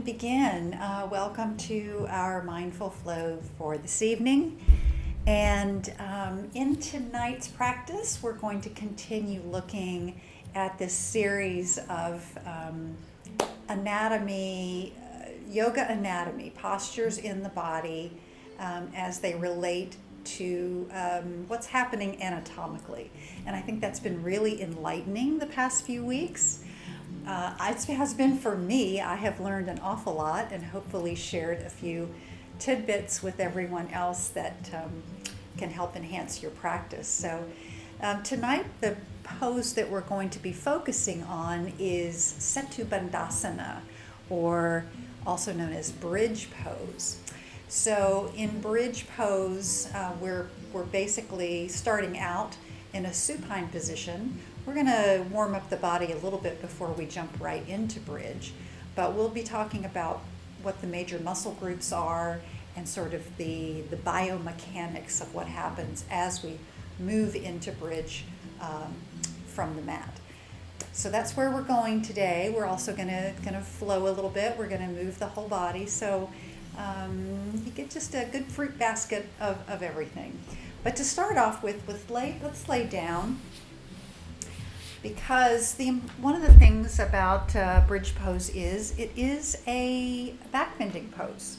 begin. Welcome to our mindful flow for this evening. And in tonight's practice, we're going to continue looking at this series of anatomy, yoga anatomy, postures in the body as they relate to what's happening anatomically. And I think that's been really enlightening the past few weeks. It has been for me. I have learned an awful lot and hopefully shared a few tidbits with everyone else that can help enhance your practice. So tonight, the pose that we're going to be focusing on is Setu Bandhasana, or also known as bridge pose. So in bridge pose, we're basically starting out in a supine position. We're going to warm up the body a little bit before we jump right into bridge, but we'll be talking about what the major muscle groups are and sort of the biomechanics of what happens as we move into bridge from the mat. So that's where we're going today. We're also going to flow a little bit. We're going to move the whole body, so you get just a good fruit basket of everything. But to start off with, let's lay down, because one of the things about bridge pose is it is a back bending pose.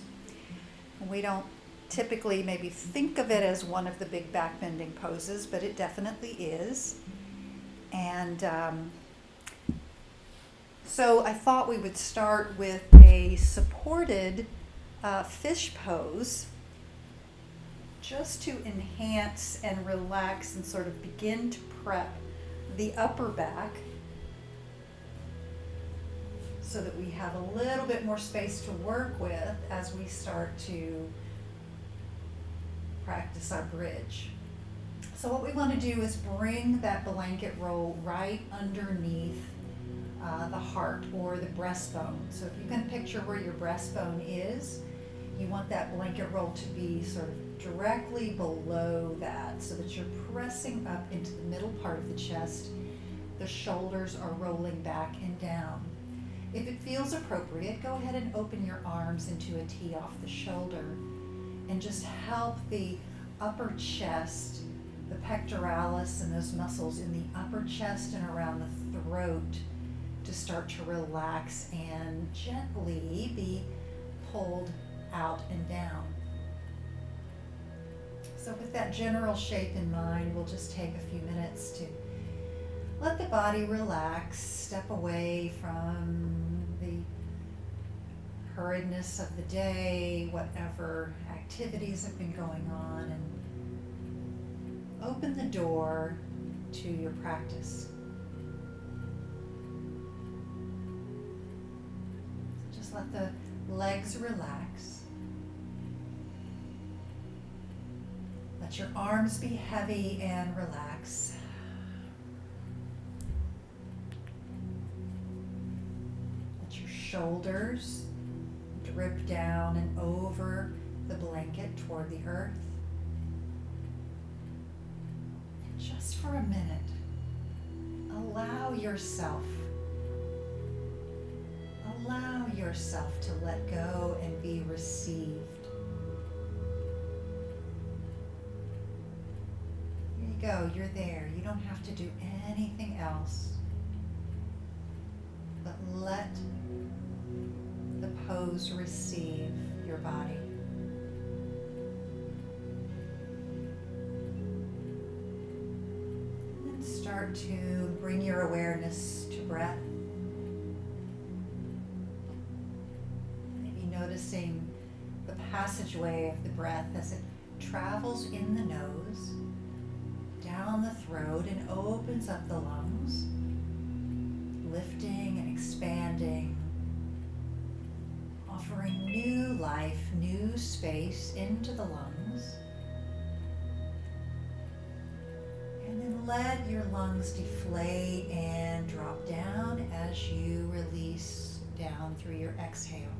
We don't typically maybe think of it as one of the big back bending poses, but it definitely is. And so I thought we would start with a supported fish pose, just to enhance and relax and sort of begin to prep the upper back so that we have a little bit more space to work with as we start to practice our bridge. So what we want to do is bring that blanket roll right underneath the heart or the breastbone. So if you can picture where your breastbone is, you want that blanket roll to be sort of directly below that, so that you're pressing up into the middle part of the chest. The shoulders are rolling back and down. If it feels appropriate, go ahead and open your arms into a T off the shoulder and just help the upper chest, the pectoralis and those muscles in the upper chest and around the throat to start to relax and gently be pulled out and down. So with that general shape in mind, we'll just take a few minutes to let the body relax, step away from the hurriedness of the day, whatever activities have been going on, and open the door to your practice. So just let the legs relax. Let your arms be heavy and relax. Let your shoulders drip down and over the blanket toward the earth. And just for a minute, allow yourself to let go and be received. Go, you're there. You don't have to do anything else, but let the pose receive your body. And start to bring your awareness to breath. Maybe noticing the passageway of the breath as it travels in the nose, down the throat, and opens up the lungs, lifting and expanding, offering new life, new space into the lungs. And then let your lungs deflate and drop down as you release down through your exhale.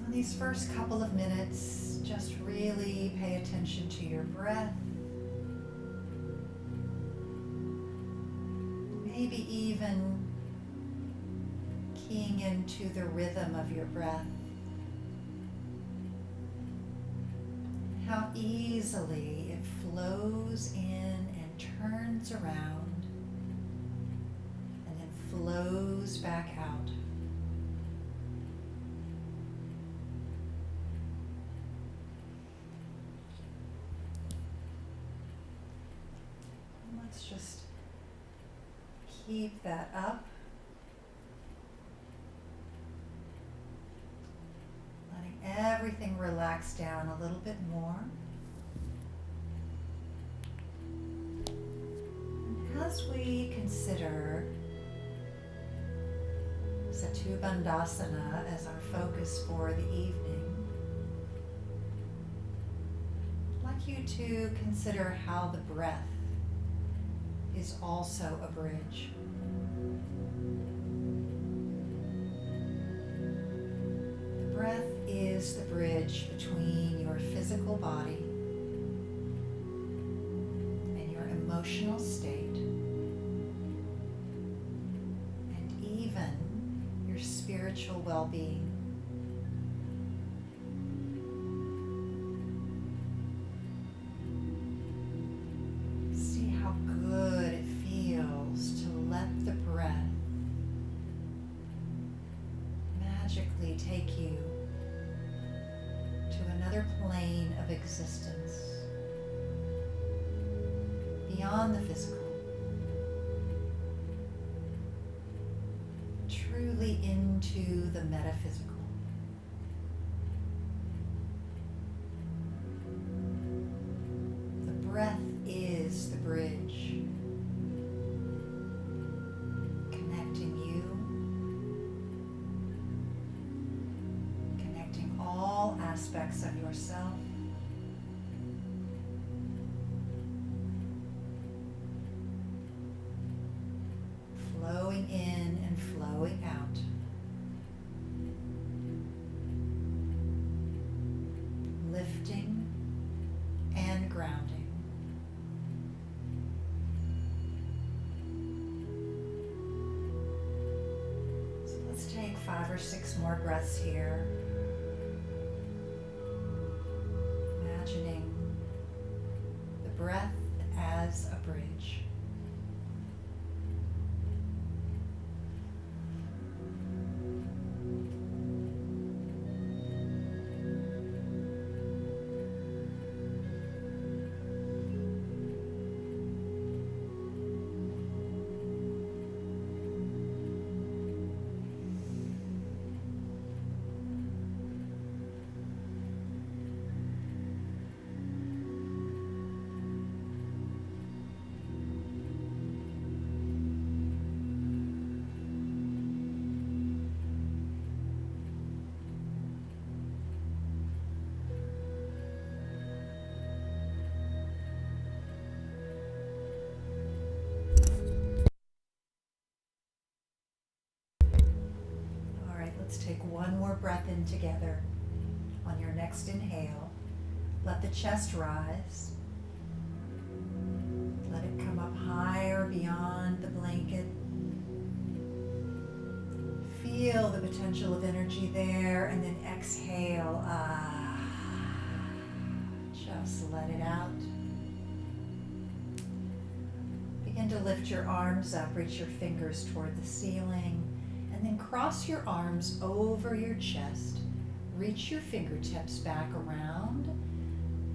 In these first couple of minutes, just really pay attention to your breath. maybe even keying into the rhythm of your breath. How easily it flows in and turns around and then flows back out. Let's just keep that up. Letting everything relax down a little bit more. And as we consider Setubandhasana as our focus for the evening, I'd like you to consider how the breath is also a bridge. The breath is the bridge between your physical body and your emotional state, and even your spiritual well-being. See how good it feels to let the breath magically take you to another plane of existence, beyond the physical, truly into the metaphysical. The breath is the bridge connecting you, connecting all aspects of yourself, flowing in and flowing out. Lifting and grounding. So let's take 5 or 6 more breaths here. Imagining the breath as a bridge. Let's take one more breath in together. On your next inhale, let the chest rise. Let it come up higher beyond the blanket. Feel the potential of energy there, and then exhale. Just let it out. Begin to lift your arms up, reach your fingers toward the ceiling. And then cross your arms over your chest. Reach your fingertips back around.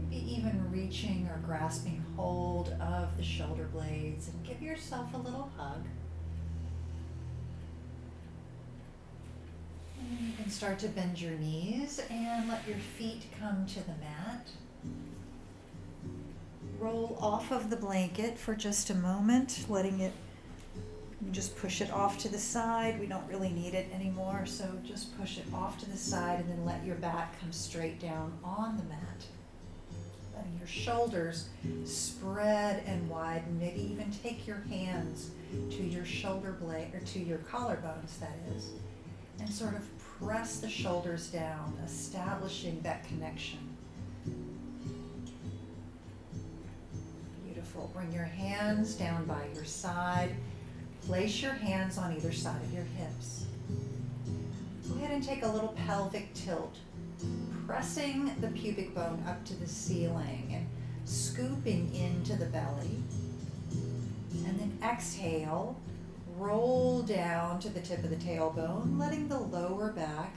Maybe even reaching or grasping hold of the shoulder blades, and give yourself a little hug. And you can start to bend your knees and let your feet come to the mat. Roll off of the blanket for just a moment, letting it, just push it off to the side. We don't really need it anymore, so just push it off to the side and then let your back come straight down on the mat. Letting your shoulders spread and widen. Maybe even take your hands to your shoulder blade, or to your collarbones, that is, and sort of press the shoulders down, establishing that connection. Beautiful. Bring your hands down by your side. Place your hands on either side of your hips. Go ahead and take a little pelvic tilt, pressing the pubic bone up to the ceiling and scooping into the belly. And then exhale, roll down to the tip of the tailbone, letting the lower back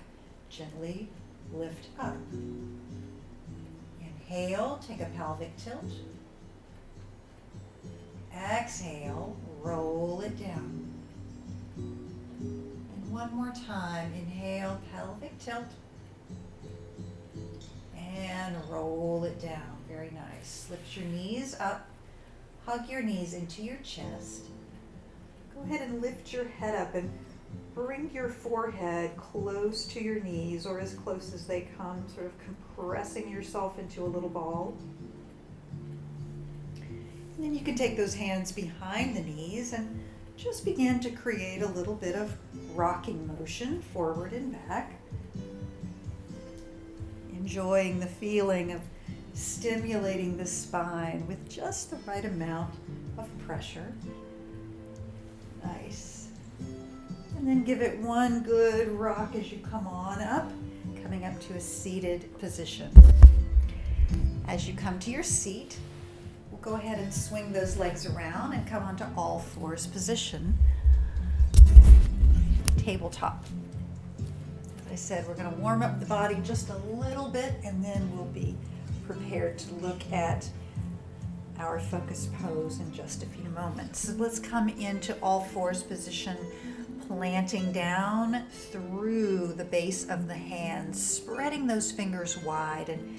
gently lift up. Inhale, take a pelvic tilt. Exhale, roll it down. And one more time, inhale, pelvic tilt. And roll it down. Very nice. Lift your knees up. Hug your knees into your chest. Go ahead and lift your head up and bring your forehead close to your knees, or as close as they come, sort of compressing yourself into a little ball. And then you can take those hands behind the knees and just begin to create a little bit of rocking motion forward and back. Enjoying the feeling of stimulating the spine with just the right amount of pressure. Nice. And then give it one good rock as you come on up, coming up to a seated position. As you come to your seat, we'll go ahead and swing those legs around and come onto all fours position. Tabletop. As I said, we're going to warm up the body just a little bit, and then we'll be prepared to look at our focus pose in just a few moments. So let's come into all fours position, planting down through the base of the hands, spreading those fingers wide and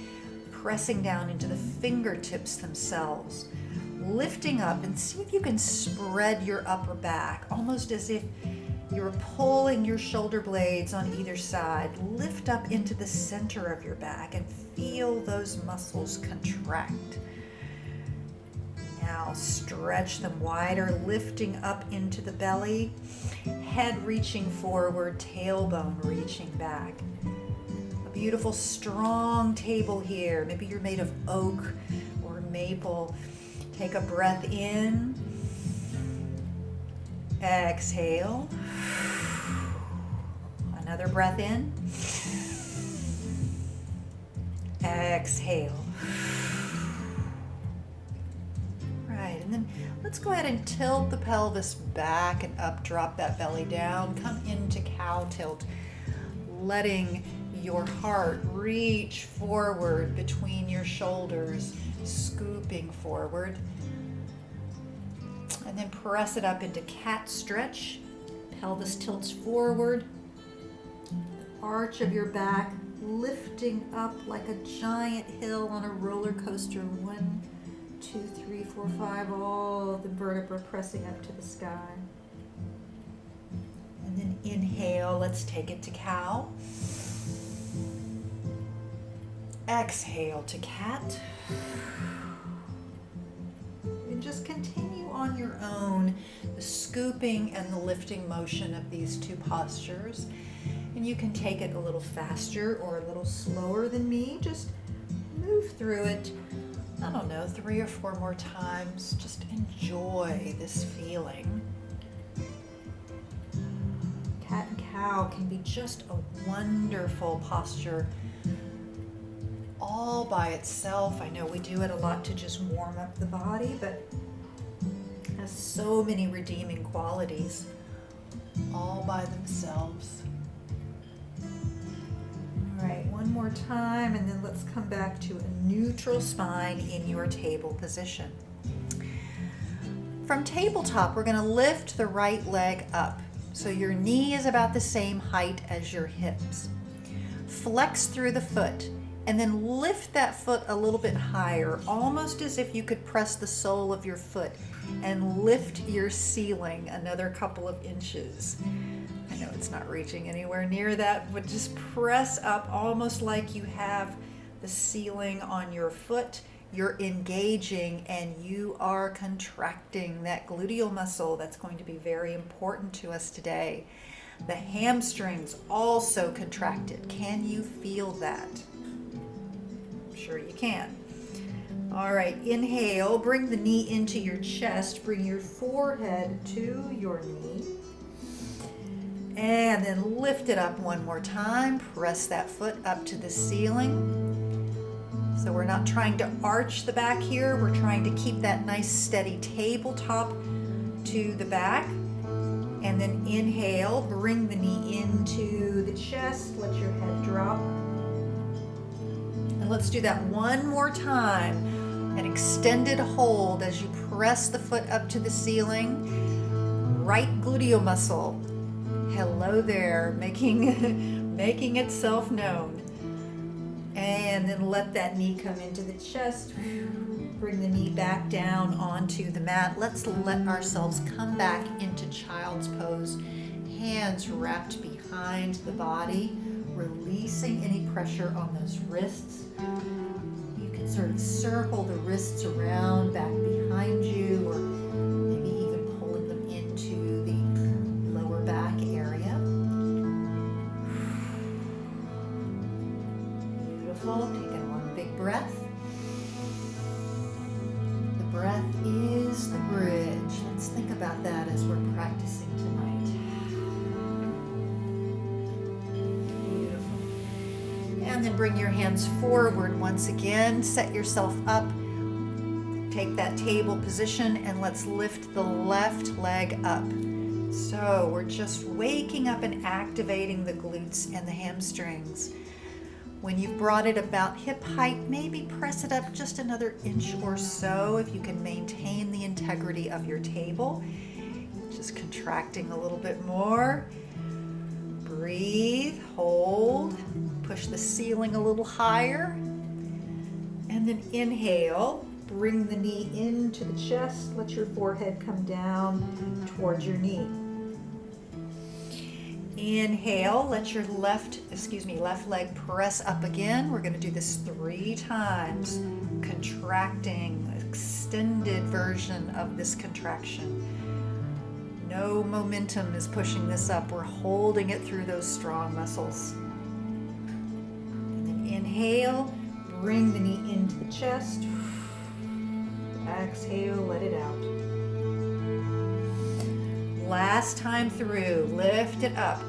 pressing down into the fingertips themselves, lifting up, and see if you can spread your upper back, almost as if you're pulling your shoulder blades on either side. Lift up into the center of your back and feel those muscles contract. Now stretch them wider, lifting up into the belly, head reaching forward, tailbone reaching back. A beautiful strong table here. Maybe you're made of oak or maple. Take a breath in. Exhale. Another breath in. Exhale. Right, and then let's go ahead and tilt the pelvis back and up, drop that belly down, come into cow tilt, letting your heart reach forward between your shoulders, scooping forward. And then press it up into cat stretch. Pelvis tilts forward. Arch of your back lifting up like a giant hill on a roller coaster. 1, 2, 3, 4, 5. All the vertebrae pressing up to the sky. And then inhale. Let's take it to cow. Exhale to cat. And just continue on your own the scooping and the lifting motion of these two postures. And you can take it a little faster or a little slower than me. Just move through it, 3 or 4 more times. Just enjoy this feeling. Cat and cow can be just a wonderful posture all by itself. I know we do it a lot to just warm up the body, but it has so many redeeming qualities all by themselves. All right, one more time, and then let's come back to a neutral spine in your table position. From tabletop, we're going to lift the right leg up so your knee is about the same height as your hips. Flex through the foot, and then lift that foot a little bit higher, almost as if you could press the sole of your foot and lift your ceiling another couple of inches. I know it's not reaching anywhere near that, but just press up almost like you have the ceiling on your foot. You're engaging and you are contracting that gluteal muscle that's going to be very important to us today. The hamstrings also contracted. Can you feel that? I'm sure you can. All right, inhale, bring the knee into your chest, bring your forehead to your knee. And then lift it up one more time. Press that foot up to the ceiling. So we're not trying to arch the back here. We're trying to keep that nice steady tabletop to the back. And then inhale, bring the knee into the chest. Let your head drop. And let's do that one more time. An extended hold as you press the foot up to the ceiling. Right gluteal muscle. Hello there, making itself known. And then let that knee come into the chest. Bring the knee back down onto the mat. Let's let ourselves come back into child's pose. Hands wrapped behind the body, releasing any pressure on those wrists. You can sort of circle the wrists around back behind you, or maybe even pulling them into the lower back area. Beautiful. Taking one big breath. The breath is the bridge. Let's think about that as we're practicing tonight. Beautiful. And then bring your hands forward once again. Set yourself up. Take that table position and let's lift the left leg up. So we're just waking up and activating the glutes and the hamstrings. When you've brought it about hip height, maybe press it up just another inch or so if you can maintain the integrity of your table. Just contracting a little bit more. Breathe, hold, push the ceiling a little higher. And then inhale, bring the knee into the chest. Let your forehead come down towards your knee. Inhale, let your left leg press up again. We're going to do this 3 times, contracting, extended version of this contraction. No momentum is pushing this up. We're holding it through those strong muscles. And then inhale, bring the knee into the chest. Exhale, let it out. Last time through, lift it up.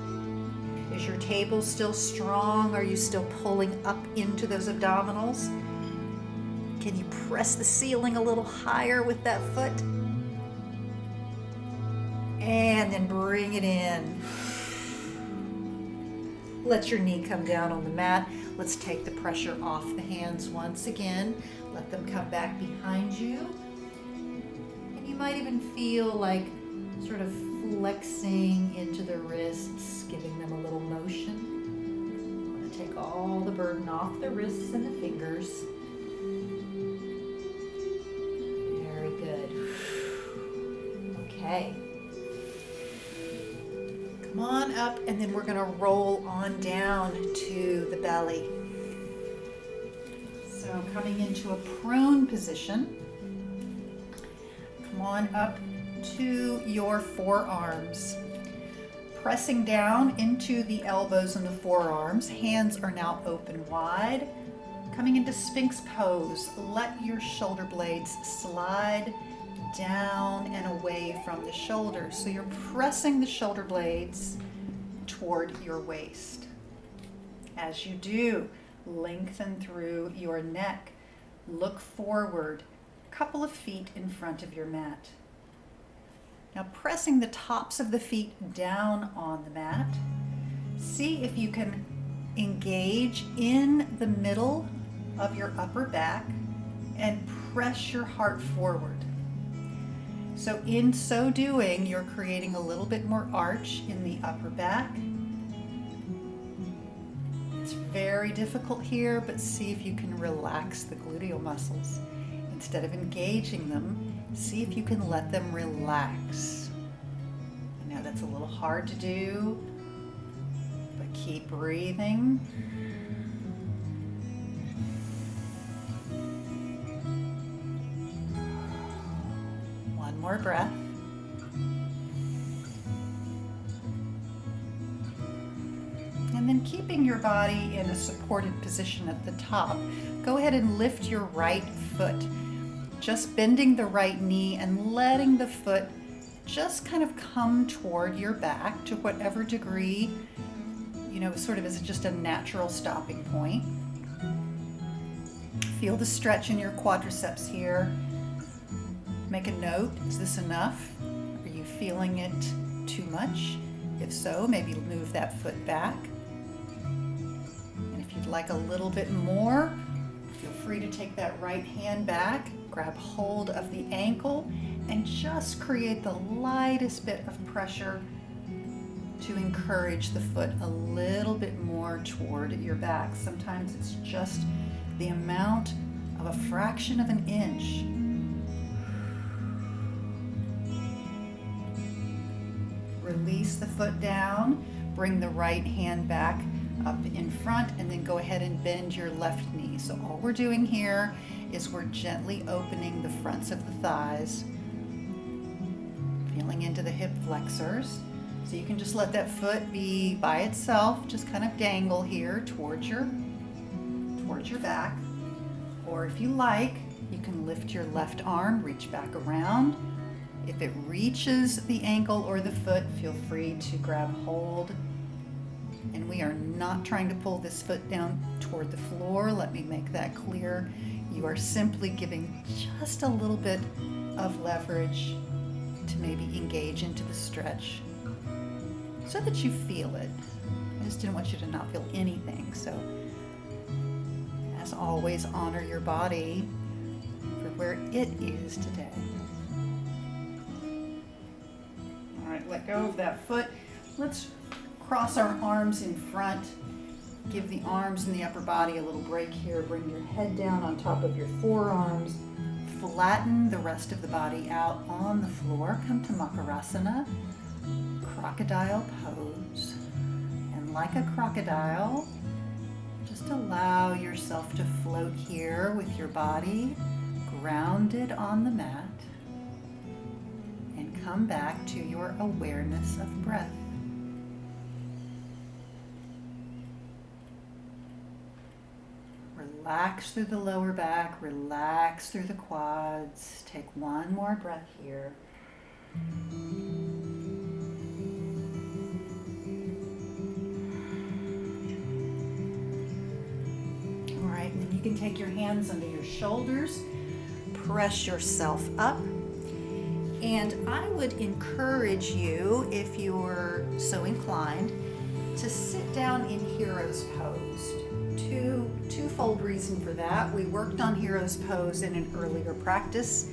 Is your table still strong? Are you still pulling up into those abdominals? Can you press the ceiling a little higher with that foot? And then bring it in. Let your knee come down on the mat. Let's take the pressure off the hands once again. Let them come back behind you. And you might even feel like sort of flexing into the wrists, giving them a little motion. I'm going to take all the burden off the wrists and the fingers. Very good. Okay. Come on up, and then we're going to roll on down to the belly. So coming into a prone position. Come on up to your forearms. Pressing down into the elbows and the forearms. Hands are now open wide. Coming into Sphinx pose. Let your shoulder blades slide down and away from the shoulders. So you're pressing the shoulder blades toward your waist. As you do, lengthen through your neck. Look forward, a couple of feet in front of your mat. Now pressing the tops of the feet down on the mat, see if you can engage in the middle of your upper back and press your heart forward. So in so doing, you're creating a little bit more arch in the upper back. It's very difficult here, but see if you can relax the gluteal muscles. Instead of engaging them, see if you can let them relax. I know that's a little hard to do, but keep breathing. One more breath. And then keep keeping your body in a supported position at the top, go ahead and lift your right foot. Just bending the right knee and letting the foot just kind of come toward your back to whatever degree, sort of as just a natural stopping point. Feel the stretch in your quadriceps here. Make a note, is this enough? Are you feeling it too much? If so, maybe move that foot back. And if you'd like a little bit more, feel free to take that right hand back, grab hold of the ankle, and just create the lightest bit of pressure to encourage the foot a little bit more toward your back. Sometimes it's just the amount of a fraction of an inch. Release the foot down, bring the right hand back up in front, and then go ahead and bend your left knee. So all we're doing here is we're gently opening the fronts of the thighs, feeling into the hip flexors. So you can just let that foot be by itself, just kind of dangle here towards your back. Or if you like, you can lift your left arm, reach back around. If it reaches the ankle or the foot, feel free to grab hold. And we are not trying to pull this foot down toward the floor. Let me make that clear. You are simply giving just a little bit of leverage to maybe engage into the stretch so that you feel it. I just didn't want you to not feel anything. So, as always, honor your body for where it is today. All right, let go of that foot. Let's cross our arms in front. Give the arms and the upper body a little break here. Bring your head down on top of your forearms. Flatten the rest of the body out on the floor. Come to Makarasana, crocodile pose. And like a crocodile, just allow yourself to float here with your body grounded on the mat. And come back to your awareness of breath. Relax through the lower back, relax through the quads. Take one more breath here. All right, and then you can take your hands under your shoulders, press yourself up, and I would encourage you, if you're so inclined, to sit down in Hero's Pose. Twofold reason for that. We worked on Hero's Pose in an earlier practice,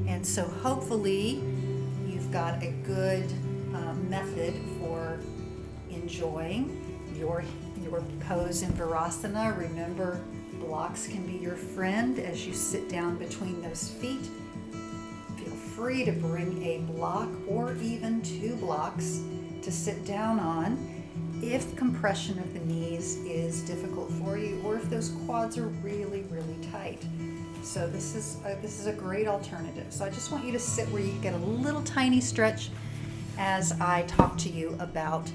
and so hopefully you've got a good method for enjoying your pose in Virasana. Remember, blocks can be your friend as you sit down between those feet. Feel free to bring a block or even two blocks to sit down on if compression of the knees is difficult for you, or if those quads are really, really tight. So this is a great alternative. So I just want you to sit where you get a little tiny stretch as I talk to you about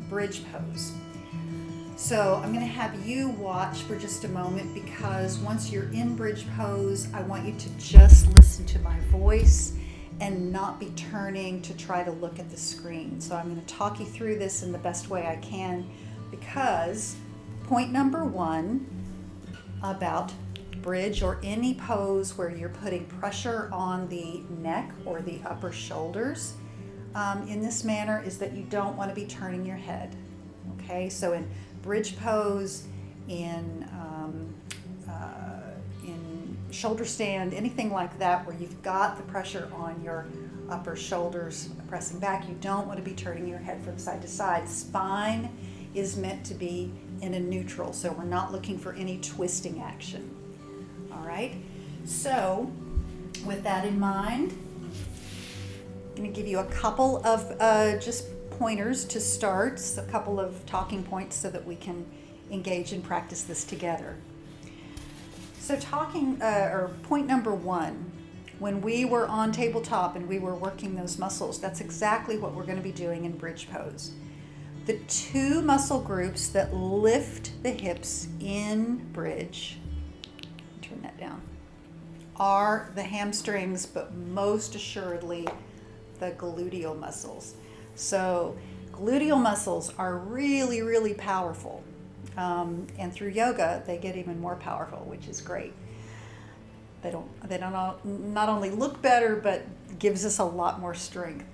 bridge pose. So I'm going to have you watch for just a moment, because once you're in bridge pose, I want you to just listen to my voice and not be turning to try to look at the screen. So I'm going to talk you through this in the best way I can, because point number one about bridge or any pose where you're putting pressure on the neck or the upper shoulders in this manner is that you don't want to be turning your head. Okay, so in bridge pose, in shoulder stand, anything like that where you've got the pressure on your upper shoulders pressing back, you don't want to be turning your head from side to side. Spine is meant to be in a neutral, so we're not looking for any twisting action. All right, so with that in mind, I'm going to give you a couple of just pointers to start, a couple of talking points so that we can engage and practice this together. So point number one, when we were on tabletop and we were working those muscles, that's exactly what we're going to be doing in bridge pose. The two muscle groups that lift the hips in bridge, turn that down, are the hamstrings, but most assuredly the gluteal muscles. So gluteal muscles are really, really powerful. And through yoga, they get even more powerful, which is great. They don't not only look better, but gives us a lot more strength.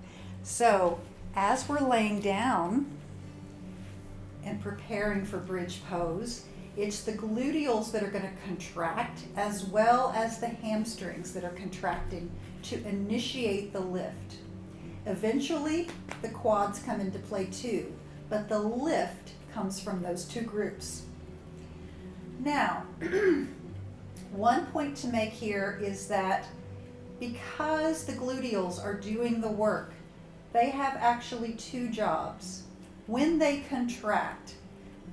So as we're laying down and preparing for bridge pose, it's the gluteals that are going to contract as well as the hamstrings that are contracting to initiate the lift. Eventually, the quads come into play too, but the lift comes from those two groups. Now, one point to make here is that because the gluteals are doing the work, they have actually two jobs. When they contract,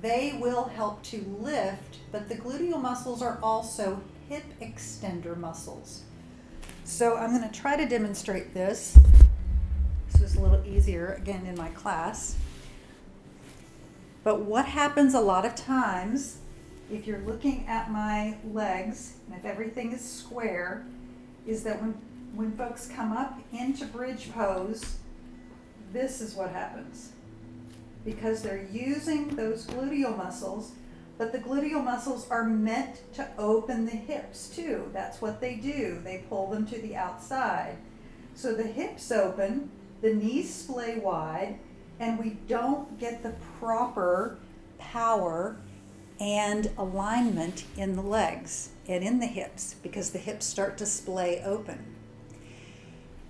they will help to lift, but the gluteal muscles are also hip extender muscles. So I'm going to try to demonstrate this. This was a little easier, again, in my class. But what happens a lot of times, if you're looking at my legs, and if everything is square, is that when folks come up into bridge pose, this is what happens. Because they're using those gluteal muscles, but the gluteal muscles are meant to open the hips too. That's what they do. They pull them to the outside. So the hips open, the knees splay wide, and we don't get the proper power and alignment in the legs and in the hips because the hips start to splay open.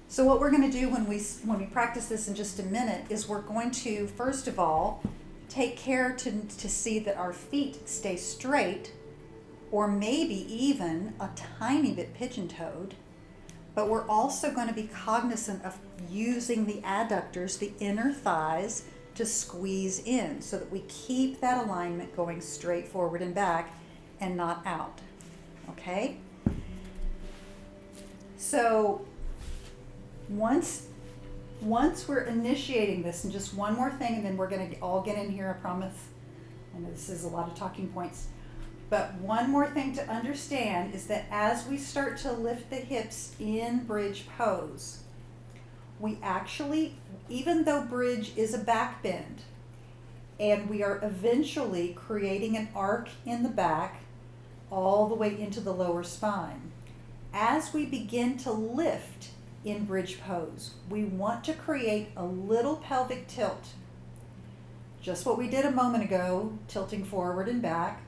So what we're going to do when we practice this in just a minute is we're going to, first of all, take care to see that our feet stay straight or maybe even a tiny bit pigeon-toed. But we're also going to be cognizant of using the adductors, the inner thighs, to squeeze in so that we keep that alignment going straight forward and back and not out. Okay? So once we're initiating this, and just one more thing, and then we're going to all get in here, I promise. I know this is a lot of talking points. But one more thing to understand is that as we start to lift the hips in bridge pose, we actually, even though bridge is a back bend, and we are eventually creating an arc in the back all the way into the lower spine, as we begin to lift in bridge pose, we want to create a little pelvic tilt. Just what we did a moment ago, tilting forward and back.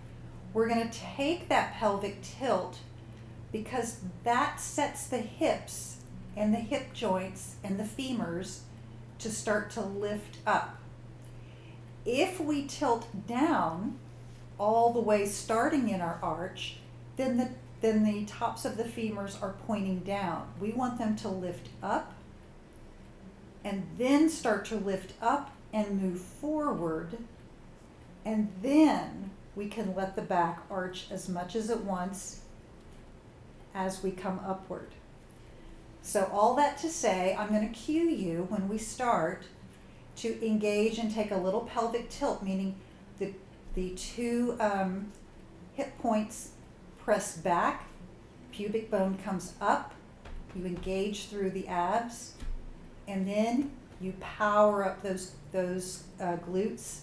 We're going to take that pelvic tilt because that sets the hips and the hip joints and the femurs to start to lift up. If we tilt down all the way starting in our arch, then the tops of the femurs are pointing down. We want them to lift up and then start to lift up and move forward, and then we can let the back arch as much as it wants as we come upward. So all that to say, I'm going to cue you when we start to engage and take a little pelvic tilt, meaning the two hip points press back, pubic bone comes up, you engage through the abs, and then you power up those glutes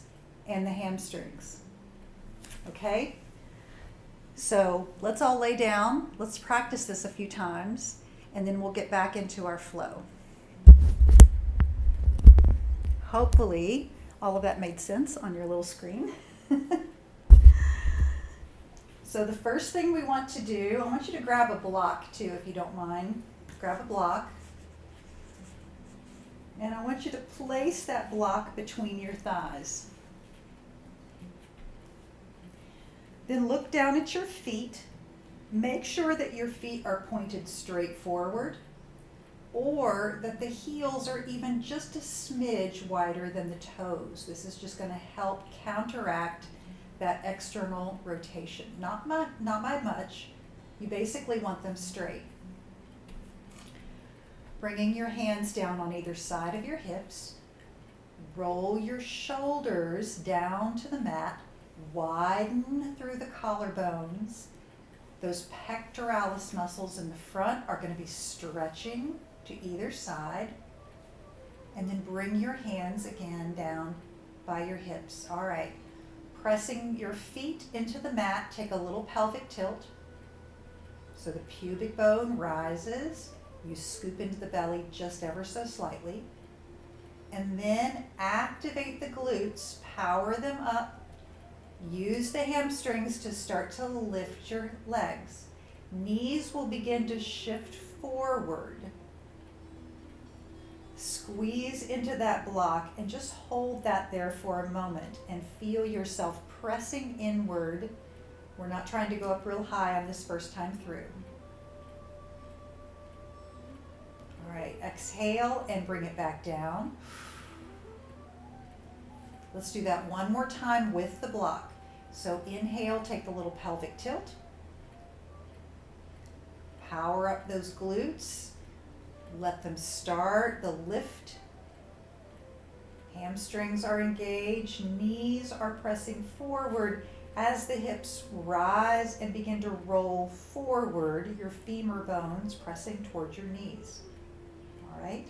and the hamstrings. Okay? So let's all lay down. Let's practice this a few times, and then we'll get back into our flow. Hopefully, all of that made sense on your little screen. So the first thing we want to do, I want you to grab a block too, if you don't mind. Grab a block. And I want you to place that block between your thighs. Then look down at your feet. Make sure that your feet are pointed straight forward, or that the heels are even just a smidge wider than the toes. This is just going to help counteract that external rotation. Not by much. You basically want them straight. Bringing your hands down on either side of your hips. Roll your shoulders down to the mat, widen through the collarbones. Those pectoralis muscles in the front are going to be stretching to either side. And then bring your hands again down by your hips. All right. Pressing your feet into the mat, take a little pelvic tilt. So the pubic bone rises. You scoop into the belly just ever so slightly. And then activate the glutes, power them up. Use the hamstrings to start to lift your legs. Knees will begin to shift forward. Squeeze into that block and just hold that there for a moment and feel yourself pressing inward. We're not trying to go up real high on this first time through. All right, exhale and bring it back down. Let's do that one more time with the block. So inhale, take the little pelvic tilt. Power up those glutes. Let them start the lift. Hamstrings are engaged. Knees are pressing forward as the hips rise and begin to roll forward. Your femur bones pressing towards your knees. All right.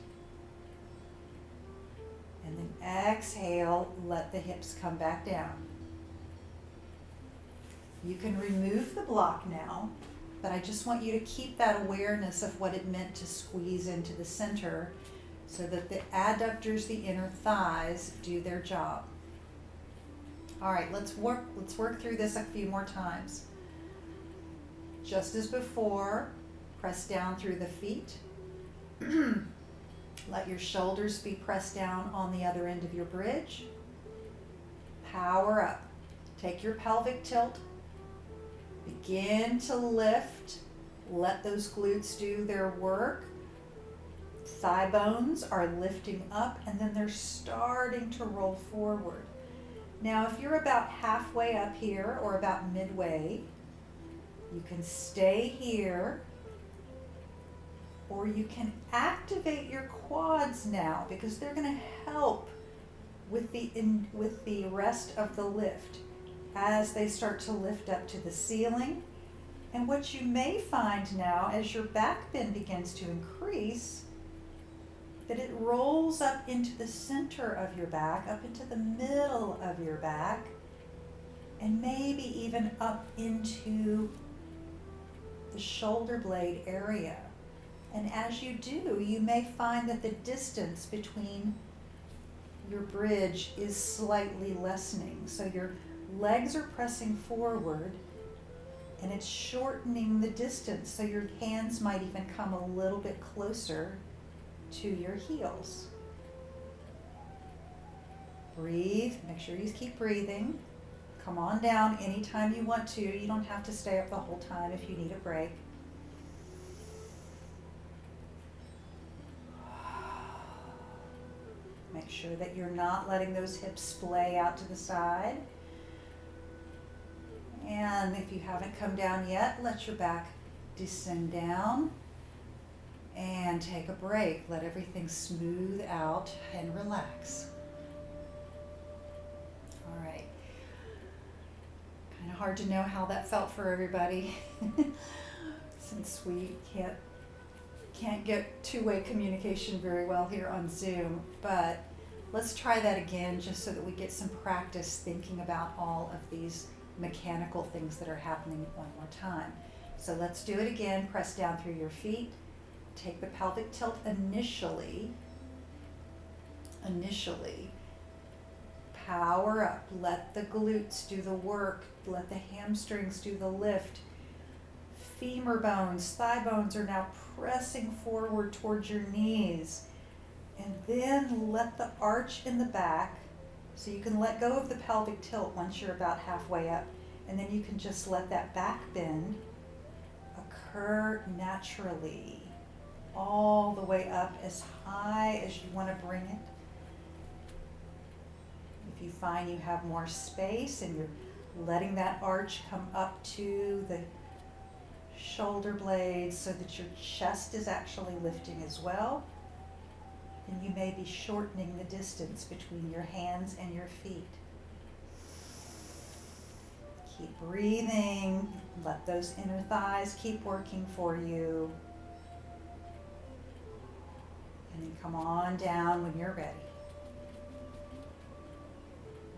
And then exhale, let the hips come back down. You can remove the block now, but I just want you to keep that awareness of what it meant to squeeze into the center so that the adductors, the inner thighs, do their job. All right, let's work through this a few more times. Just as before, press down through the feet. Let your shoulders be pressed down on the other end of your bridge. Power up. Take your pelvic tilt. Begin to lift. Let those glutes do their work. Thigh bones are lifting up and then they're starting to roll forward. Now, if you're about halfway up here or about midway, you can stay here, or you can activate your quads now because they're going to help with the rest of the lift as they start to lift up to the ceiling. And what you may find now as your back bend begins to increase, that it rolls up into the center of your back, up into the middle of your back, and maybe even up into the shoulder blade area. And as you do, you may find that the distance between your bridge is slightly lessening. So your legs are pressing forward and it's shortening the distance. So your hands might even come a little bit closer to your heels. Breathe. Make sure you keep breathing. Come on down anytime you want to. You don't have to stay up the whole time if you need a break. Make sure that you're not letting those hips splay out to the side. And if you haven't come down yet, let your back descend down and take a break. Let everything smooth out and relax. All right. Kind of hard to know how that felt for everybody since we can't get two-way communication very well here on Zoom, but let's try that again just so that we get some practice thinking about all of these mechanical things that are happening one more time. So let's do it again. Press down through your feet. Take the pelvic tilt initially. Power up. Let the glutes do the work. Let the hamstrings do the lift. Femur bones, thigh bones are now pressing forward towards your knees. And then let the arch in the back, so you can let go of the pelvic tilt once you're about halfway up. And then you can just let that back bend occur naturally, all the way up as high as you want to bring it. If you find you have more space and you're letting that arch come up to the shoulder blades so that your chest is actually lifting as well. then you may be shortening the distance between your hands and your feet. Keep breathing. Let those inner thighs keep working for you. And then come on down when you're ready.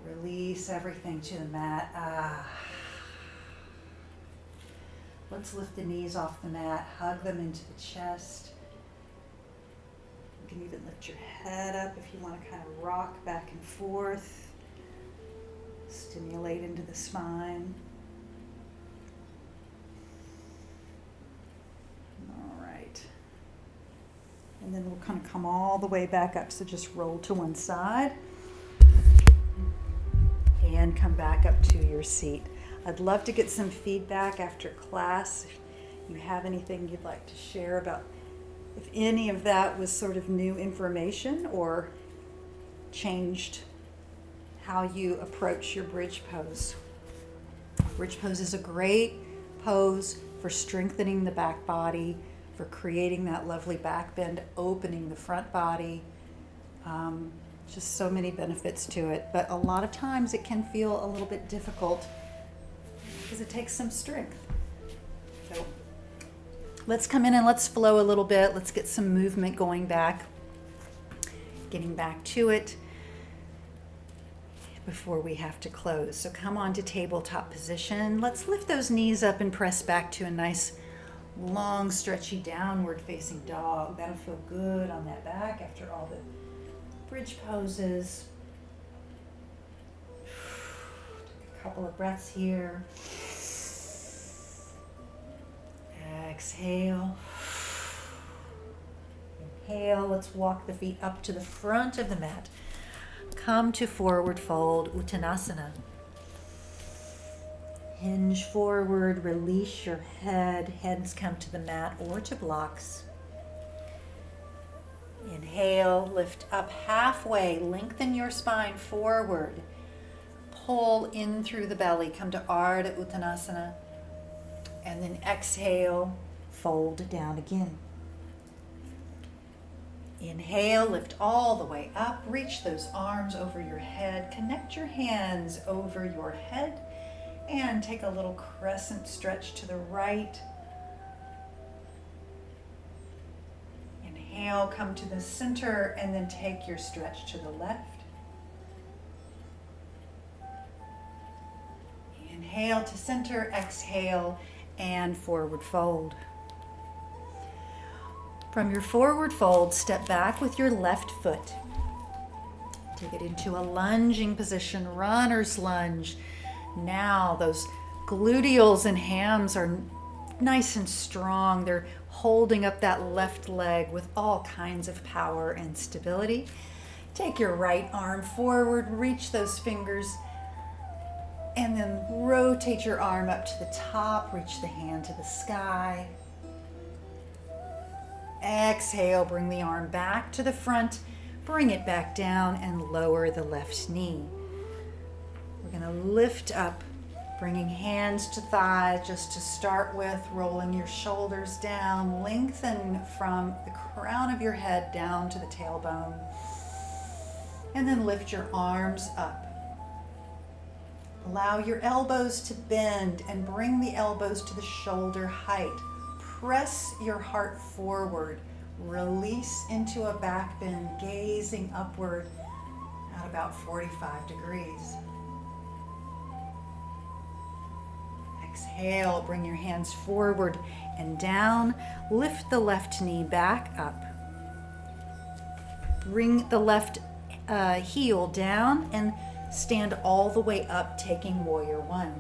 Release everything to the mat. Let's lift the knees off the mat, hug them into the chest. You can even lift your head up if you want to kind of rock back and forth. Stimulate into the spine. All right. And then we'll kind of come all the way back up. So just roll to one side and come back up to your seat. I'd love to get some feedback after class. If you have anything you'd like to share about if any of that was sort of new information or changed how you approach your bridge pose. Bridge pose is a great pose for strengthening the back body, for creating that lovely back bend, opening the front body. Just so many benefits to it. But a lot of times it can feel a little bit difficult because it takes some strength. So let's come in and let's flow a little bit. Let's get some movement going back, getting back to it before we have to close. So come on to tabletop position. Let's lift those knees up and press back to a nice long stretchy downward facing dog. That'll feel good on that back after all the bridge poses. Take a couple of breaths here. Exhale. Inhale. Let's walk the feet up to the front of the mat. Come to forward fold, Uttanasana. Hinge forward, release your head. Hands come to the mat or to blocks. Inhale, lift up halfway, lengthen your spine forward. Pull in through the belly, come to Ardha Uttanasana. And then exhale, fold down again. Inhale, lift all the way up, reach those arms over your head, connect your hands over your head, and take a little crescent stretch to the right. Inhale, come to the center, and then take your stretch to the left. Inhale to center, exhale, and forward fold. From your forward fold, step back with your left foot. Take it into a lunging position, runner's lunge. Now those gluteals and hams are nice and strong. They're holding up that left leg with all kinds of power and stability. Take your right arm forward, reach those fingers, and then rotate your arm up to the top, reach the hand to the sky. Exhale, bring the arm back to the front, bring it back down, and lower the left knee. We're going to lift up, bringing hands to thighs just to start with, rolling your shoulders down, lengthen from the crown of your head down to the tailbone, and then lift your arms up. Allow your elbows to bend and bring the elbows to the shoulder height. Press your heart forward. Release into a back bend, gazing upward at about 45 degrees. Exhale, bring your hands forward and down. Lift the left knee back up. Bring the left heel down and stand all the way up, taking Warrior One.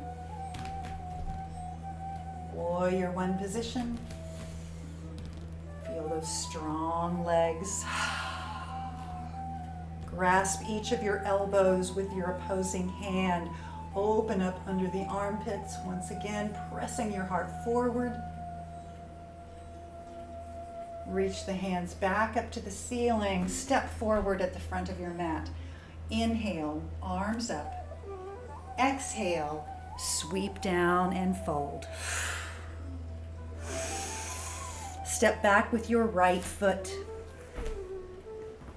Warrior One position. Feel those strong legs. Grasp each of your elbows with your opposing hand. Open up under the armpits. Once again, pressing your heart forward. Reach the hands back up to the ceiling. Step forward at the front of your mat. Inhale, arms up. Exhale, sweep down and fold. Step back with your right foot.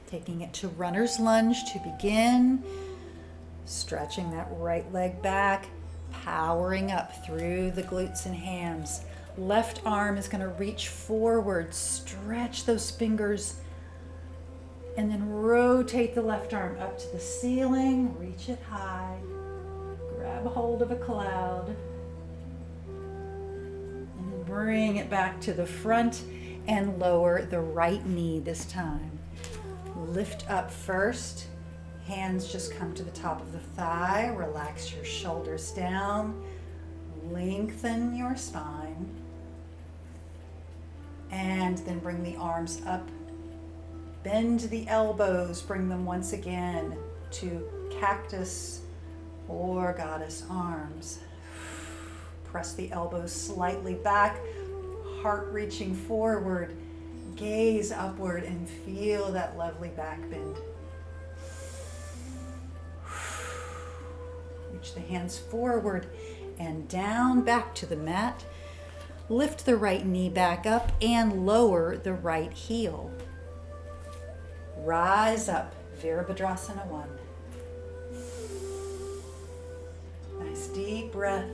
Taking it to runner's lunge to begin. Stretching that right leg back, powering up through the glutes and hams. Left arm is going to reach forward, stretch those fingers, and then rotate the left arm up to the ceiling, reach it high, grab a hold of a cloud, and then bring it back to the front and lower the right knee this time. Lift up first, hands just come to the top of the thigh, relax your shoulders down, lengthen your spine, and then bring the arms up. Bend the elbows, bring them once again to cactus or goddess arms. Press the elbows slightly back, heart reaching forward, gaze upward, and feel that lovely back bend. Reach the hands forward and down back to the mat. Lift the right knee back up and lower the right heel. Rise up, Virabhadrasana 1. Nice deep breath.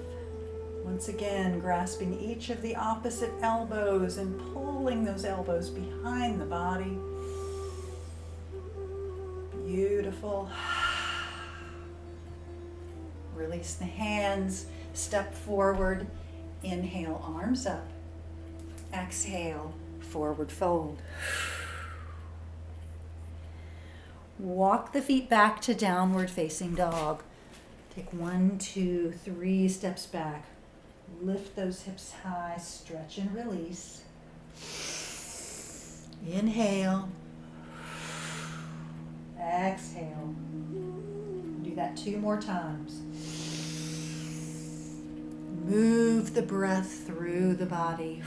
Once again, grasping each of the opposite elbows and pulling those elbows behind the body. Beautiful. Release the hands, step forward. Inhale, arms up. Exhale, forward fold. Walk the feet back to downward facing dog. Take 1, 2, 3 steps back. Lift those hips high, stretch and release. Inhale. Exhale. Do that 2 more times. Move the breath through the body.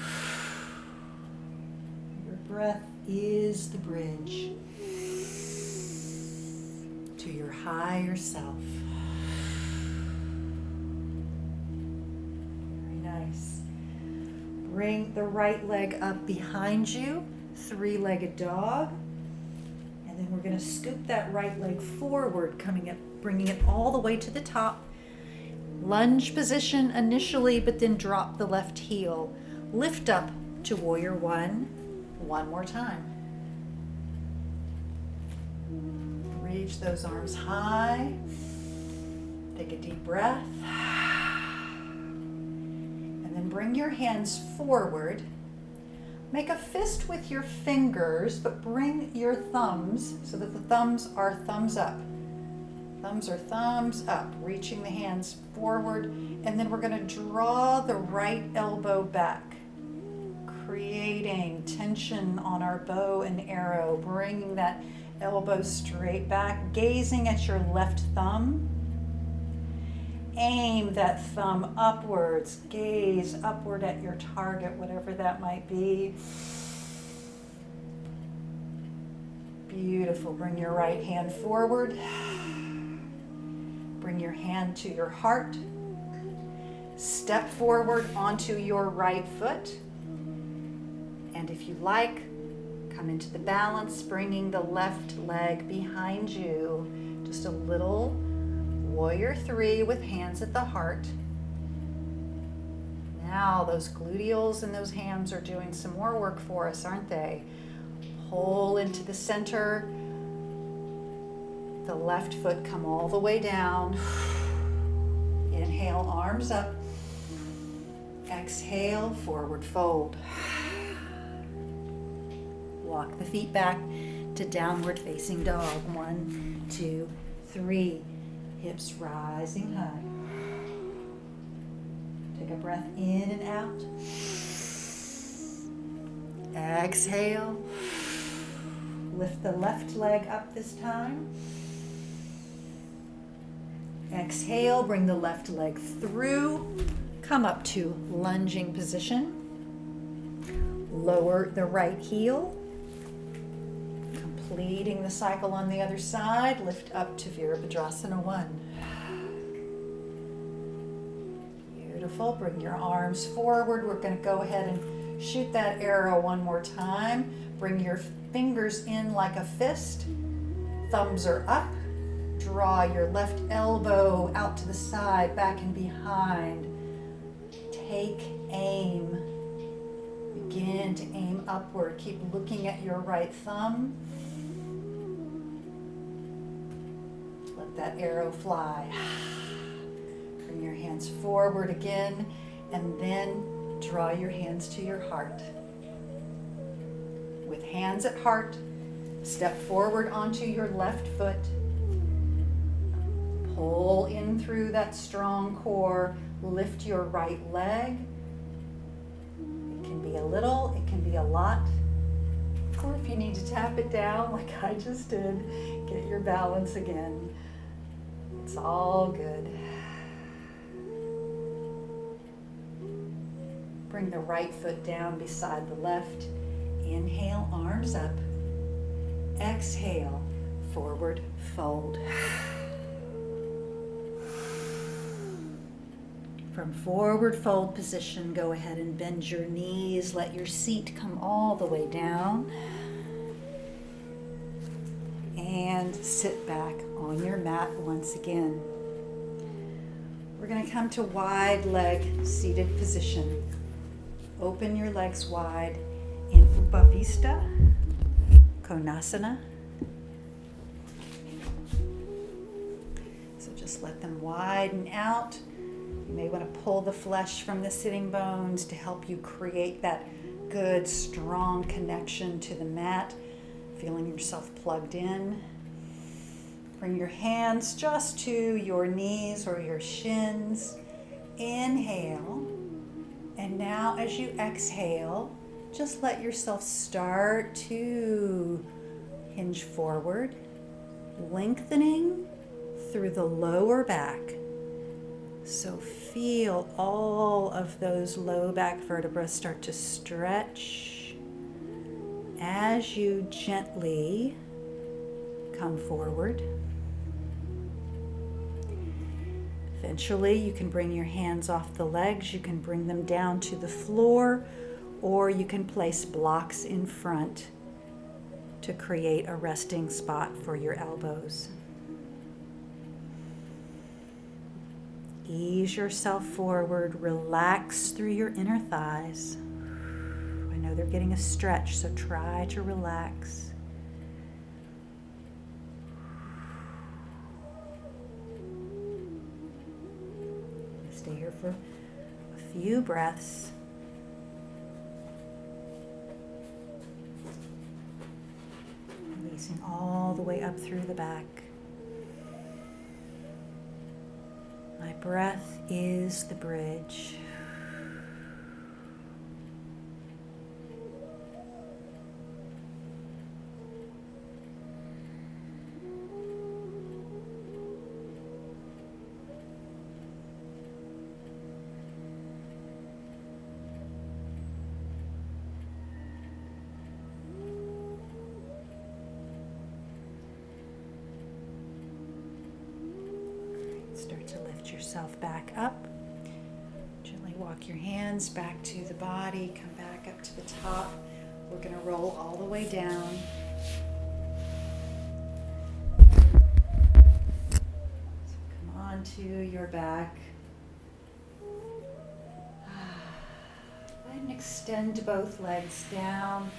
Your breath is the bridge to your higher self. Very nice. Bring the right leg up behind you, 3-legged dog. And then we're going to scoop that right leg forward, bringing it all the way to the top. Lunge position initially, but then drop the left heel. Lift up to Warrior 1. One more time. Reach those arms high. Take a deep breath. And then bring your hands forward. Make a fist with your fingers, but bring your thumbs so that the thumbs are thumbs up. Thumbs are thumbs up, reaching the hands forward. And then we're going to draw the right elbow back, creating tension on our bow and arrow, bringing that elbow straight back, gazing at your left thumb. Aim that thumb upwards, gaze upward at your target, whatever that might be. Beautiful. Bring your right hand forward. Bring your hand to your heart. Step forward onto your right foot. And if you like, come into the balance, bringing the left leg behind you. Just a little Warrior 3 with hands at the heart. Now those gluteals and those hams are doing some more work for us, aren't they? Pull into the center. The left foot come all the way down. Inhale, arms up. Exhale, forward fold. Walk the feet back to downward facing dog. 1, 2, 3. Hips rising high. Take a breath in and out. Exhale. Lift the left leg up this time. Exhale, bring the left leg through. Come up to lunging position. Lower the right heel. Completing the cycle on the other side, lift up to Virabhadrasana 1. Beautiful. Bring your arms forward. We're going to go ahead and shoot that arrow one more time. Bring your fingers in like a fist. Thumbs are up. Draw your left elbow out to the side, back and behind. Take aim. Begin to aim upward. Keep looking at your right thumb. Let that arrow fly. Bring your hands forward again, and then draw your hands to your heart. With hands at heart, step forward onto your left foot. Pull in through that strong core. Lift your right leg. It can be a little, it can be a lot. Or if you need to tap it down like I just did, get your balance again. It's all good. Bring the right foot down beside the left. Inhale, arms up. Exhale, forward fold. From forward fold position, go ahead and bend your knees. Let your seat come all the way down. And sit back on your mat once again. We're going to come to wide leg seated position. Open your legs wide in Upavista, Konasana. So just let them widen out. You may want to pull the flesh from the sitting bones to help you create that good, strong connection to the mat, feeling yourself plugged in. Bring your hands just to your knees or your shins. Inhale. And now as you exhale, just let yourself start to hinge forward, lengthening through the lower back. So feel all of those low back vertebrae start to stretch as you gently come forward. Eventually, you can bring your hands off the legs. You can bring them down to the floor, or you can place blocks in front to create a resting spot for your elbows. Ease yourself forward, relax through your inner thighs. I know they're getting a stretch, so try to relax. Stay here for a few breaths. Releasing all the way up through the back. My breath is the bridge. Start to lift yourself back up. Gently walk your hands back to the body. Come back up to the top. We're going to roll all the way down. So come on to your back. Go ahead and extend both legs down.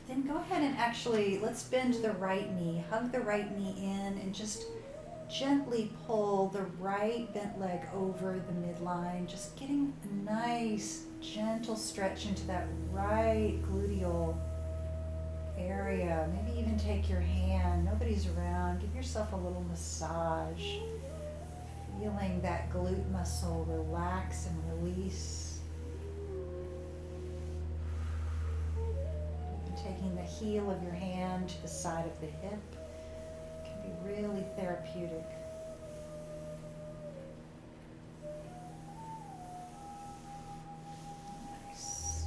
Then go ahead and actually, let's bend the right knee. Hug the right knee in and just gently pull the right bent leg over the midline. Just getting a nice, gentle stretch into that right gluteal area. Maybe even take your hand, nobody's around. Give yourself a little massage. Feeling that glute muscle relax and release. Taking the heel of your hand to the side of the hip can be really therapeutic. Nice.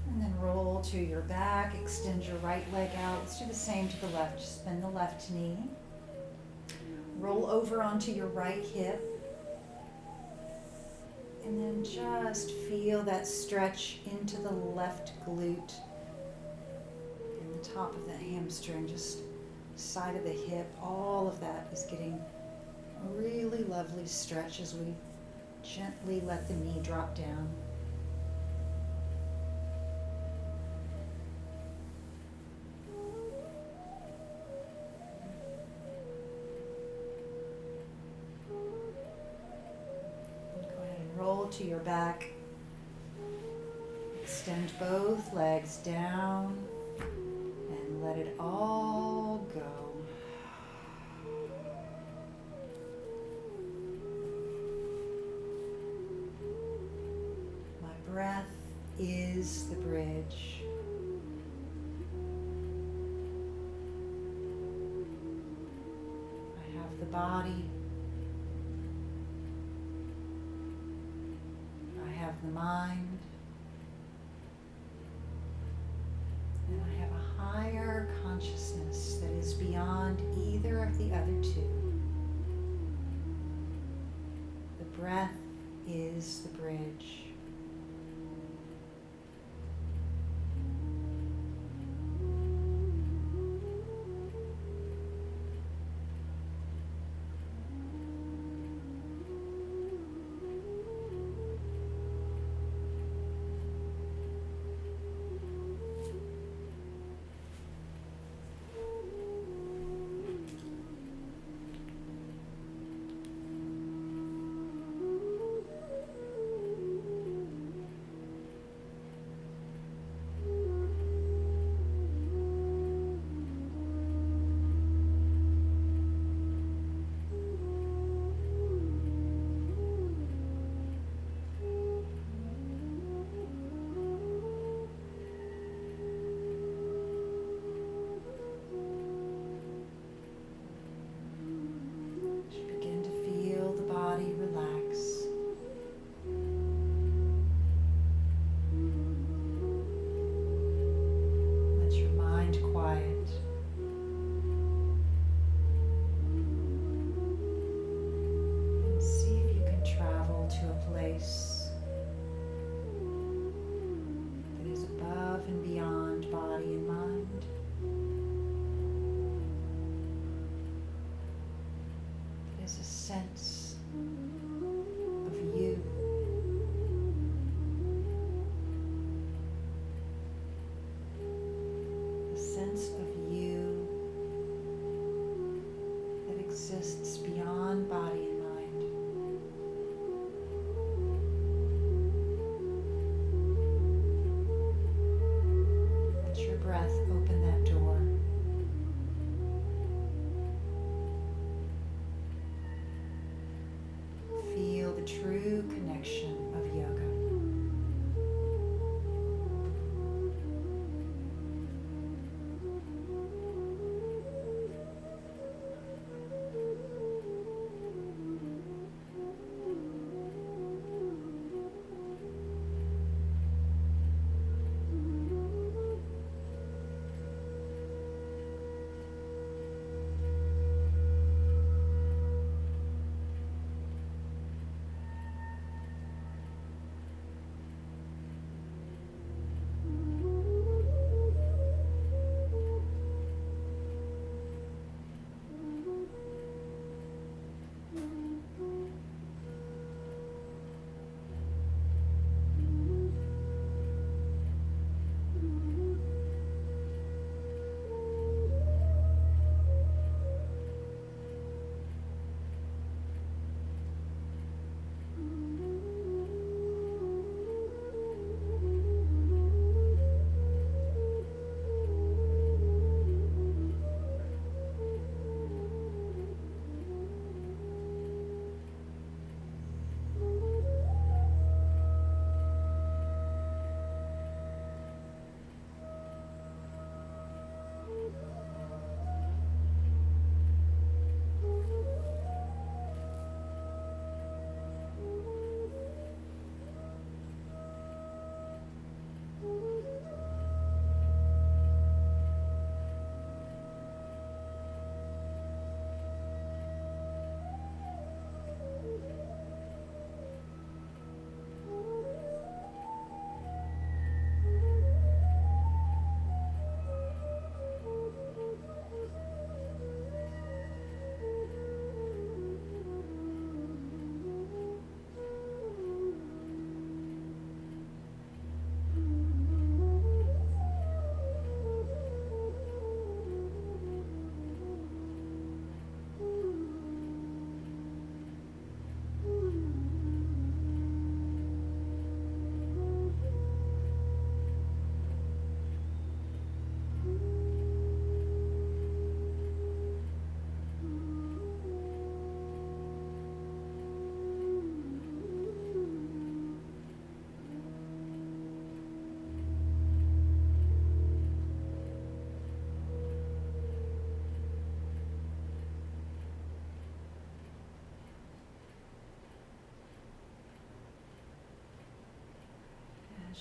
And then roll to your back, extend your right leg out. Let's do the same to the left. Just bend the left knee. Roll over onto your right hip. And then just feel that stretch into the left glute and the top of the hamstring, just side of the hip. All of that is getting a really lovely stretch as we gently let the knee drop down. Roll to your back. Extend both legs down and let it all go. My breath is the bridge. I have the body. The mind, and I have a higher consciousness that is beyond either of the other two. The breath is the bridge. Sense of you. A sense of you that exists beyond body and mind. Let your breath open that door. The true connection of yoga.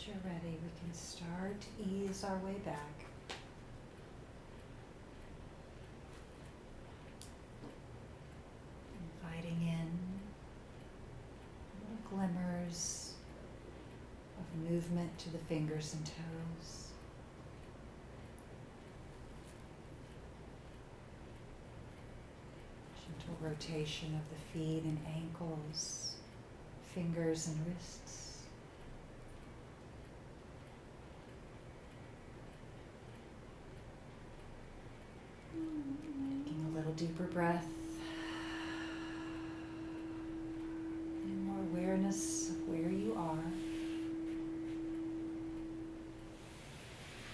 As you're ready, we can start to ease our way back. Inviting in little glimmers of movement to the fingers and toes. Gentle rotation of the feet and ankles, fingers and wrists. Taking a little deeper breath. And more awareness of where you are.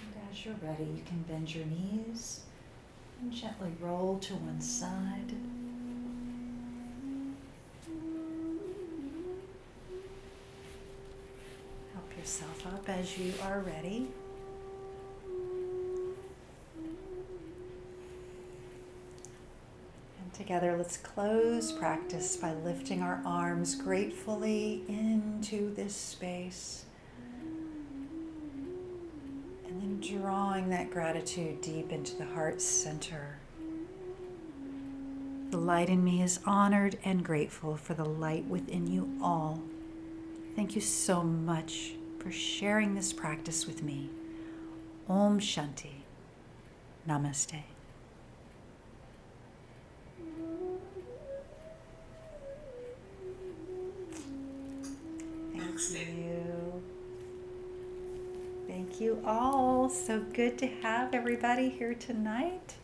And as you're ready, you can bend your knees and gently roll to one side. Help yourself up as you are ready. And together, let's close practice by lifting our arms gratefully into this space. And then drawing that gratitude deep into the heart center. The light in me is honored and grateful for the light within you all. Thank you so much for sharing this practice with me. Om Shanti. Namaste. Thank you. Thank you all. So good to have everybody here tonight.